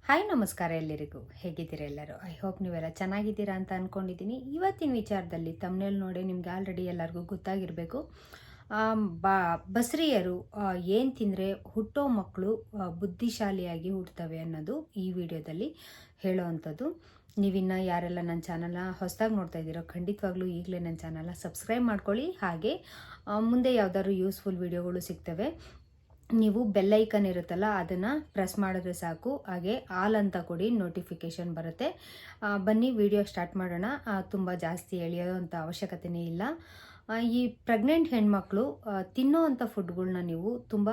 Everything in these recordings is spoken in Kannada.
ಹಾಯ್ ನಮಸ್ಕಾರ ಎಲ್ಲರಿಗೂ. ಹೇಗಿದ್ದೀರಾ ಎಲ್ಲರೂ? ಐ ಹೋಪ್ ನೀವೆಲ್ಲ ಚೆನ್ನಾಗಿದ್ದೀರಾ ಅಂತ ಅಂದ್ಕೊಂಡಿದ್ದೀನಿ. ಇವತ್ತಿನ ವಿಚಾರದಲ್ಲಿ ತಮ್ಮನೇಲಿ ನೋಡಿ ನಿಮ್ಗೆ ಆಲ್ರೆಡಿ ಎಲ್ಲರಿಗೂ ಗೊತ್ತಾಗಿರಬೇಕು. ಬಸ್ರಿಯರು ಏನು ತಿಂದರೆ ಹುಟ್ಟೋ ಮಕ್ಕಳು ಬುದ್ಧಿಶಾಲಿಯಾಗಿ ಹುಡ್ತವೆ ಅನ್ನೋದು ಈ ವಿಡಿಯೋದಲ್ಲಿ ಹೇಳೋವಂಥದ್ದು. ನೀವಿನ್ನು ಯಾರೆಲ್ಲ ನನ್ನ ಚಾನಲ್ನ ಹೊಸದಾಗಿ ನೋಡ್ತಾ ಇದ್ದೀರೋ ಖಂಡಿತವಾಗ್ಲೂ ಈಗಲೇ ನನ್ನ ಚಾನಲ್ನ ಸಬ್ಸ್ಕ್ರೈಬ್ ಮಾಡ್ಕೊಳ್ಳಿ. ಹಾಗೆ ಮುಂದೆ ಯಾವ್ದಾದ್ರು ಯೂಸ್ಫುಲ್ ವಿಡಿಯೋಗಳು ಸಿಗ್ತವೆ, ನೀವು ಬೆಲ್ ಐಕನ್ ಇರುತ್ತಲ್ಲ ಅದನ್ನು ಪ್ರೆಸ್ ಮಾಡಿದ್ರೆ ಸಾಕು. ಹಾಗೆ ಆಲ್ ಅಂತ ಕೊಡಿ, ನೋಟಿಫಿಕೇಷನ್ ಬರುತ್ತೆ. ಬನ್ನಿ ವಿಡಿಯೋ ಸ್ಟಾರ್ಟ್ ಮಾಡೋಣ. ತುಂಬ ಜಾಸ್ತಿ ಎಳೆಯೋಂಥ ಅವಶ್ಯಕತೆಯೇ ಇಲ್ಲ. ಈ ಪ್ರೆಗ್ನೆಂಟ್ ಹೆಣ್ಮಕ್ಳು ತಿನ್ನೋ ಅಂಥ ಫುಡ್ಗಳನ್ನ ನೀವು ತುಂಬ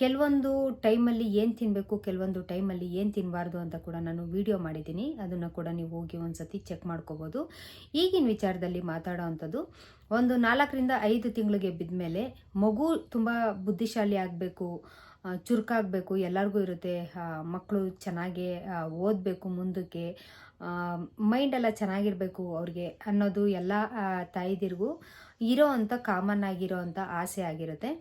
ಕೆಲವೊಂದು ಟೈಮಲ್ಲಿ ಏನು ತಿನ್ನಬೇಕು, ಕೆಲವೊಂದು ಟೈಮಲ್ಲಿ ಏನು ತಿನ್ನಬಾರ್ದು ಅಂತ ಕೂಡ ನಾನು ವಿಡಿಯೋ ಮಾಡಿದ್ದೀನಿ. ಅದನ್ನು ಕೂಡ ನೀವು ಹೋಗಿ ಒಂದು ಸತಿ ಚೆಕ್ ಮಾಡ್ಕೋಬೋದು. ಈಗಿನ ವಿಚಾರದಲ್ಲಿ ಮಾತಾಡೋ ಅಂಥದ್ದು, ಒಂದು 4ರಿಂದ 5 ತಿಂಗಳಿಗೆ ಬಿದ್ದ ಮೇಲೆ ಮಗು ತುಂಬ ಬುದ್ಧಿಶಾಲಿ ಆಗಬೇಕು, ಚುರುಕಾಗಬೇಕು, ಎಲ್ಲರಿಗೂ ಇರುತ್ತೆ. ಮಕ್ಕಳು ಚೆನ್ನಾಗಿ ಓದಬೇಕು, ಮುಂದಕ್ಕೆ ಮೈಂಡೆಲ್ಲ ಚೆನ್ನಾಗಿರಬೇಕು ಅವ್ರಿಗೆ ಅನ್ನೋದು ಎಲ್ಲ ತಾಯಿದಿರಿಗೂ ಇರೋ ಅಂಥ ಕಾಮನ್ ಆಗಿರೋ ಅಂಥ ಆಸೆ ಆಗಿರುತ್ತೆ.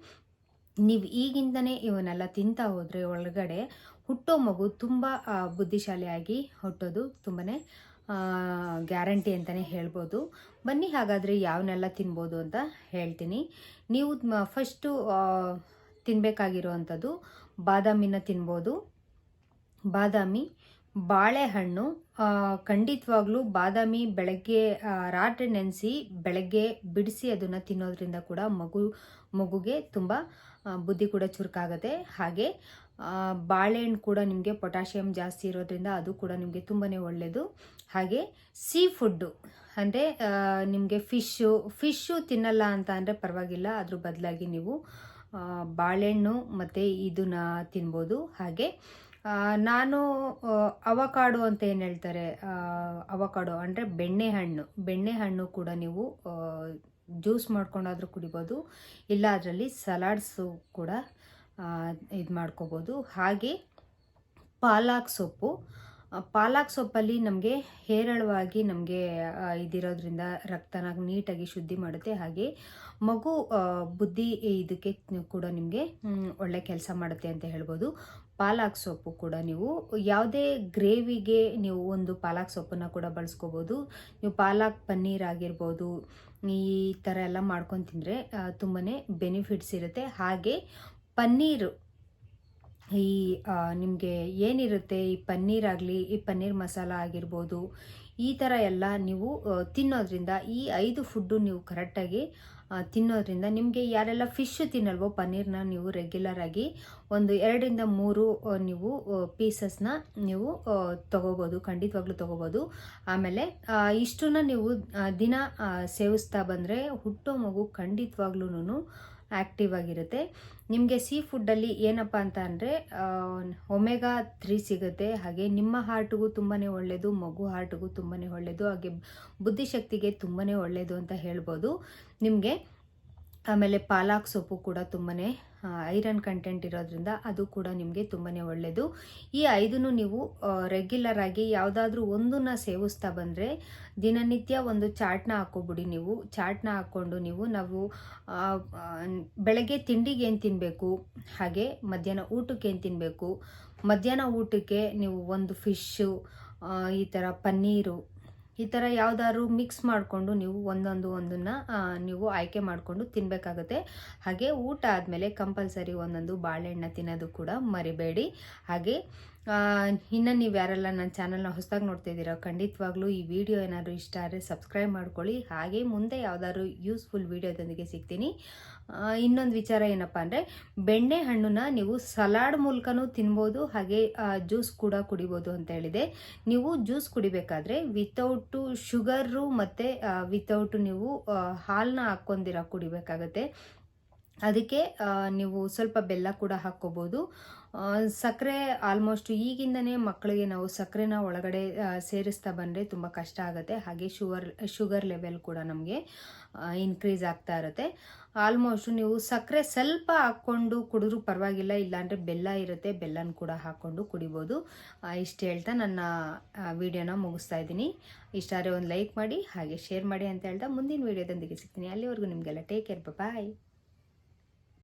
ನೀವು ಈಗಿಂದನೇ ಇವನ್ನೆಲ್ಲ ತಿಂತಾ ಹೋದರೆ ಒಳಗಡೆ ಹುಟ್ಟೋ ಮಗು ತುಂಬ ಬುದ್ಧಿಶಾಲಿಯಾಗಿ ಹುಟ್ಟೋದು ತುಂಬಾ ಗ್ಯಾರಂಟಿ ಅಂತಲೇ ಹೇಳ್ಬೋದು. ಬನ್ನಿ ಹಾಗಾದರೆ ಯಾವನ್ನೆಲ್ಲ ತಿನ್ಬೋದು ಅಂತ ಹೇಳ್ತೀನಿ. ನೀವು ಫಸ್ಟು ತಿನ್ನಬೇಕಾಗಿರೋ ಅಂಥದ್ದು ಬಾದಾಮಿನ ತಿನ್ಬೋದು. ಬಾದಾಮಿ, ಬಾಳೆಹಣ್ಣು. ಖಂಡಿತವಾಗ್ಲೂ ಬಾದಾಮಿ ಬೆಳಗ್ಗೆ ರಾತ್ರಿ ನೆನೆಸಿ ಬೆಳಗ್ಗೆ ಬಿಡಿಸಿ ಅದನ್ನು ತಿನ್ನೋದ್ರಿಂದ ಕೂಡ ಮಗುಗೆ ತುಂಬ ಬುದ್ಧಿ ಕೂಡ ಚುರುಕಾಗುತ್ತೆ. ಹಾಗೆ ಬಾಳೆಹಣ್ಣು ಕೂಡ ನಿಮಗೆ ಪೊಟ್ಯಾಷಿಯಮ್ ಜಾಸ್ತಿ ಇರೋದ್ರಿಂದ ಅದು ಕೂಡ ನಿಮಗೆ ತುಂಬಾ ಒಳ್ಳೆಯದು. ಹಾಗೆ ಸೀ ಫುಡ್ಡು ಅಂದರೆ ನಿಮಗೆ ಫಿಶ್ಶು ತಿನ್ನಲ್ಲ ಅಂತ ಅಂದರೆ ಪರವಾಗಿಲ್ಲ, ಅದ್ರ ಬದಲಾಗಿ ನೀವು ಬಾಳೆಹಣ್ಣು ಮತ್ತು ಇದನ್ನ ತಿನ್ಬೋದು. ಹಾಗೆ ನಾನು ಅವಕಾಡೋ ಅಂತ ಏನು ಹೇಳ್ತಾರೆ, ಅವಕಾಡೋ ಅಂದರೆ ಬೆಣ್ಣೆಹಣ್ಣು ಕೂಡ ನೀವು ಜ್ಯೂಸ್ ಮಾಡ್ಕೊಂಡಾದರೂ ಕುಡಿಬೋದು, ಇಲ್ಲ ಅದರಲ್ಲಿ ಸಲಾಡ್ಸು ಕೂಡ ಇದು ಮಾಡ್ಕೋಬೋದು. ಹಾಗೆ ಪಾಲಕ್ ಸೊಪ್ಪಲ್ಲಿ ನಮಗೆ ಹೇರಳವಾಗಿ ನಮಗೆ ಇದಿರೋದ್ರಿಂದ ರಕ್ತನ ನೀಟಾಗಿ ಶುದ್ಧಿ ಮಾಡುತ್ತೆ. ಹಾಗೆ ಮಗು ಬುದ್ಧಿ ಇದಕ್ಕೆ ಕೂಡ ನಿಮಗೆ ಒಳ್ಳೆ ಕೆಲಸ ಮಾಡುತ್ತೆ ಅಂತ ಹೇಳ್ಬೋದು. ಪಾಲಕ್ ಸೊಪ್ಪು ಕೂಡ ನೀವು ಯಾವುದೇ ಗ್ರೇವಿಗೆ ನೀವು ಒಂದು ಪಾಲಕ್ ಸೊಪ್ಪನ್ನು ಕೂಡ ಬಳಸ್ಕೋಬೋದು. ನೀವು ಪಾಲಕ್ ಪನ್ನೀರ್ ಆಗಿರ್ಬೋದು, ಈ ಥರ ಎಲ್ಲ ಮಾಡ್ಕೊಂಡು ತಿಂದರೆ ತುಂಬಾ ಬೆನಿಫಿಟ್ಸ್ ಇರುತ್ತೆ. ಹಾಗೆ ಪನ್ನೀರು, ಈ ನಿಮಗೆ ಏನಿರುತ್ತೆ ಈ ಪನ್ನೀರಾಗಲಿ, ಈ ಪನ್ನೀರ್ ಮಸಾಲ ಆಗಿರ್ಬೋದು, ಈ ಥರ ಎಲ್ಲ ನೀವು ತಿನ್ನೋದ್ರಿಂದ, ಈ 5 ಫುಡ್ಡು ನೀವು ಕರೆಕ್ಟಾಗಿ ತಿನ್ನೋದ್ರಿಂದ ನಿಮಗೆ ಯಾರೆಲ್ಲ ಫಿಶ್ ತಿನ್ನಲ್ವೋ ಪನ್ನೀರ್ನ ನೀವು ರೆಗ್ಯುಲರ್ ಆಗಿ ಒಂದು 2ರಿಂದ 3 ನೀವು ಪೀಸಸ್ನ ನೀವು ತೊಗೋಬೋದು, ಖಂಡಿತವಾಗ್ಲೂ ತೊಗೋಬೋದು. ಆಮೇಲೆ ಇಷ್ಟನ್ನ ನೀವು ದಿನ ಸೇವಿಸ್ತಾ ಬಂದರೆ ಹುಟ್ಟೋ ಮಗು ಖಂಡಿತವಾಗ್ಲೂ ಆ್ಯಕ್ಟಿವ್ ಆಗಿರುತ್ತೆ. ನಿಮಗೆ ಸೀ ಫುಡ್ಡಲ್ಲಿ ಏನಪ್ಪ ಅಂತ ಅಂದರೆ ಒಮೆಗಾ 3 ಸಿಗುತ್ತೆ. ಹಾಗೆ ನಿಮ್ಮ ಹಾರ್ಟ್ಗೂ ತುಂಬಾ ಒಳ್ಳೆಯದು, ಮಗು ಹಾರ್ಟ್ಗೂ ತುಂಬಾ ಒಳ್ಳೆಯದು, ಹಾಗೆ ಬುದ್ಧಿಶಕ್ತಿಗೆ ತುಂಬಾ ಒಳ್ಳೆಯದು ಅಂತ ಹೇಳ್ಬೋದು ನಿಮಗೆ. ಆಮೇಲೆ ಪಾಲಕ್ ಸೊಪ್ಪು ಕೂಡ ತುಂಬಾ ಐರನ್ ಕಂಟೆಂಟ್ ಇರೋದ್ರಿಂದ ಅದು ಕೂಡ ನಿಮಗೆ ತುಂಬಾ ಒಳ್ಳೆಯದು. ಈ 5 ನೀವು ರೆಗ್ಯುಲರ್ ಆಗಿ ಯಾವುದಾದ್ರೂ ಒಂದನ್ನು ಸೇವಿಸ್ತಾ ಬಂದರೆ ದಿನನಿತ್ಯ ಒಂದು ಚಾಟ್ನ ಹಾಕ್ಕೊಬಿಡಿ. ನೀವು ಚಾಟ್ನ ಹಾಕ್ಕೊಂಡು ನಾವು ಬೆಳಗ್ಗೆ ತಿಂಡಿಗೆ ಏನು ತಿನ್ನಬೇಕು, ಹಾಗೆ ಮಧ್ಯಾಹ್ನ ಊಟಕ್ಕೆ ಏನು ತಿನ್ನಬೇಕು, ಮಧ್ಯಾಹ್ನ ಊಟಕ್ಕೆ ನೀವು ಒಂದು ಫಿಶ್ಶು, ಈ ಥರ ಪನ್ನೀರು, ಈ ಥರ ಯಾವುದಾದ್ರು ಮಿಕ್ಸ್ ಮಾಡಿಕೊಂಡು ನೀವು ಒಂದನ್ನು ನೀವು ಆಯ್ಕೆ ಮಾಡಿಕೊಂಡು ತಿನ್ನಬೇಕಾಗುತ್ತೆ. ಹಾಗೆ ಊಟ ಆದಮೇಲೆ ಕಂಪಲ್ಸರಿ ಒಂದೊಂದು ಬಾಳೆಹಣ್ಣು ತಿನ್ನೋದು ಕೂಡ ಮರಿಬೇಡಿ. ಹಾಗೆ ಇನ್ನು ನೀವು ಯಾರೆಲ್ಲ ನನ್ನ ಚಾನಲ್ನ ಹೊಸದಾಗಿ ನೋಡ್ತಾ ಇದ್ದೀರಾ ಖಂಡಿತವಾಗ್ಲೂ ಈ ವಿಡಿಯೋ ಏನಾದರೂ ಇಷ್ಟ ಆದರೆ ಸಬ್ಸ್ಕ್ರೈಬ್ ಮಾಡ್ಕೊಳ್ಳಿ. ಹಾಗೆ ಮುಂದೆ ಯಾವುದಾದ್ರು ಯೂಸ್ಫುಲ್ ವಿಡಿಯೋದೊಂದಿಗೆ ಸಿಗ್ತೀನಿ. ಇನ್ನೊಂದು ವಿಚಾರ ಏನಪ್ಪ ಅಂದರೆ ಬೆಣ್ಣೆಹಣ್ಣನ್ನ ನೀವು ಸಲಾಡ್ ಮೂಲಕನೂ ತಿನ್ಬೋದು, ಹಾಗೆ ಜ್ಯೂಸ್ ಕೂಡ ಕುಡಿಬೋದು ಅಂತ ಹೇಳಿದೆ. ನೀವು ಜ್ಯೂಸ್ ಕುಡಿಬೇಕಾದ್ರೆ ವಿತೌಟು ಶುಗರು ಮತ್ತು ವಿತೌಟು ನೀವು ಹಾಲನ್ನ ಹಾಕ್ಕೊಂಡಿರ ಕುಡಿಬೇಕಾಗತ್ತೆ. ಅದಕ್ಕೆ ನೀವು ಸ್ವಲ್ಪ ಬೆಲ್ಲ ಕೂಡ ಹಾಕ್ಕೋಬೋದು. ಸಕ್ಕರೆ ಆಲ್ಮೋಸ್ಟ್ ಈಗಿಂದನೇ ಮಕ್ಕಳಿಗೆ ನಾವು ಸಕ್ಕರೆನ ಒಳಗಡೆ ಸೇರಿಸ್ತಾ ಬಂದರೆ ತುಂಬ ಕಷ್ಟ ಆಗುತ್ತೆ. ಹಾಗೆ ಶುಗರ್ ಲೆವೆಲ್ ಕೂಡ ನಮಗೆ ಇನ್ಕ್ರೀಸ್ ಆಗ್ತಾ ಇರುತ್ತೆ. ಆಲ್ಮೋಸ್ಟ್ ನೀವು ಸಕ್ಕರೆ ಸ್ವಲ್ಪ ಹಾಕ್ಕೊಂಡು ಕುಡಿದ್ರೂ ಪರವಾಗಿಲ್ಲ, ಇಲ್ಲಾಂದರೆ ಬೆಲ್ಲ ಇರುತ್ತೆ, ಬೆಲ್ಲನ ಕೂಡ ಹಾಕ್ಕೊಂಡು ಕುಡಿಬೋದು. ಇಷ್ಟು ಹೇಳ್ತಾ ನನ್ನ ವಿಡಿಯೋನ ಮುಗಿಸ್ತಾ ಇದ್ದೀನಿ. ಇಷ್ಟ ಆದರೆ ಒಂದು ಲೈಕ್ ಮಾಡಿ, ಹಾಗೆ ಶೇರ್ ಮಾಡಿ ಅಂತ ಹೇಳ್ತಾ ಮುಂದಿನ ವಿಡಿಯೋದೊಂದಿಗೆ ಸಿಗ್ತೀನಿ. ಅಲ್ಲಿವರೆಗೂ ನಿಮಗೆಲ್ಲ ಟೇಕ್ ಕೇರ್, ಬಾಯ್.